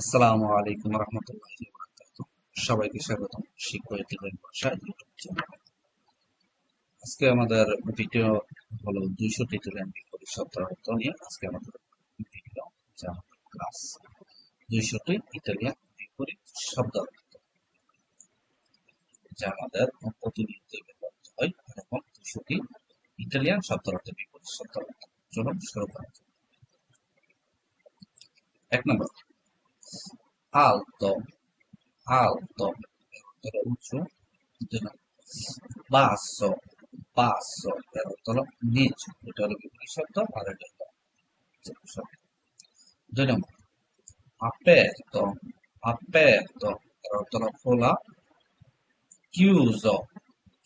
আসসালামু আলাইকুম রহমতুল্লাহি ওয়া বারাকাতুহু। সবাইকে স্বাগতম শিক্ষা ইতিহাস ভাষা ইউটিউব চ্যানেলে। আজকে আমাদের ভিডিও হলো 200টি ইতালিয়ান বিপরীত শব্দের অর্থ নিয়ে। আজকে আমাদের ভিডিও যা আমাদের ক্লাস 200টি ইতালিয়ান বিপরীত শব্দ অর্থ, যা আমাদের প্রতিনিয়ত ব্যবহৃত হয়। এরকম 200টি ইতালিয়ান শব্দ অর্থ বিপরীত শব্দ অর্থ। চলুন শুরু করা যাক। 1 নম্বর, আলতো। আলতো এর অর্থ হলো উঁচু। 2 নম্বর, বাসো। বাসো এর অর্থ হলো নিচু। এটা হলো বিপরীত শব্দ আর এটা হলো শব্দ। 2 নম্বর, aperto। aperto এর অর্থ হলো খোলা। chiuso।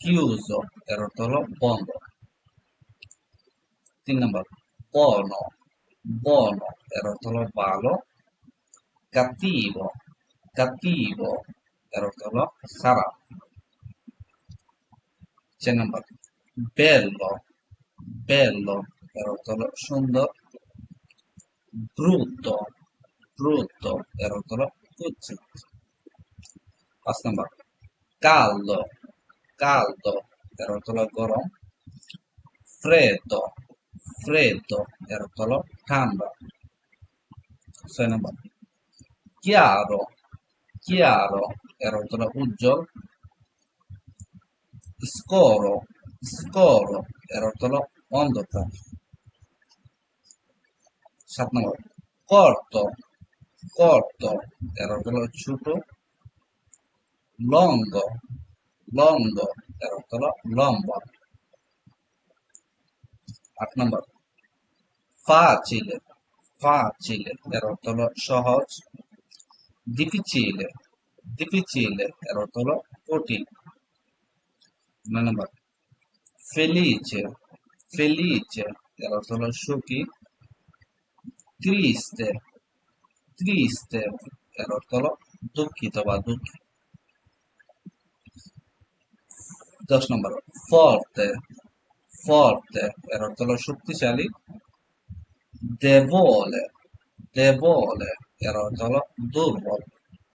chiuso এর অর্থ হলো বন্ধ। 3 নম্বর, buono। buono এর অর্থ হলো ভালো। cattivo। cattivo এর অর্থ হলো খারাপ। 4 নম্বর, bello। bello এর অর্থ হলো সুন্দর। brutto। brutto এর অর্থ হলো কুৎসিত। 5 নম্বর, caldo। caldo এর অর্থ হলো গরম। freddo। freddo এর অর্থ হলো ঠান্ডা। 6 নম্বর, chiaro। chiaro এর অর্থ হলো উজ্জ্বল। scuro। scuro এর অর্থ হলো অন্ধকার। 7 নম্বর, corto। corto এর অর্থ হলো ছোট। longo। longo এর অর্থ হলো লম্বা। 8 নম্বর, facile। facile এর অর্থ হলো সহজ। difficile। difficile এর অর্থ হলো কঠিন। 9 নম্বর, felice। felice এর অর্থ হলো সুখী। triste। triste এর অর্থ হলো দুঃখিত বা দুঃখী। 10 নম্বর, forte। forte এর অর্থ হলো শক্তিশালী। debole। debole এর অর্থ হলো দুর্বল।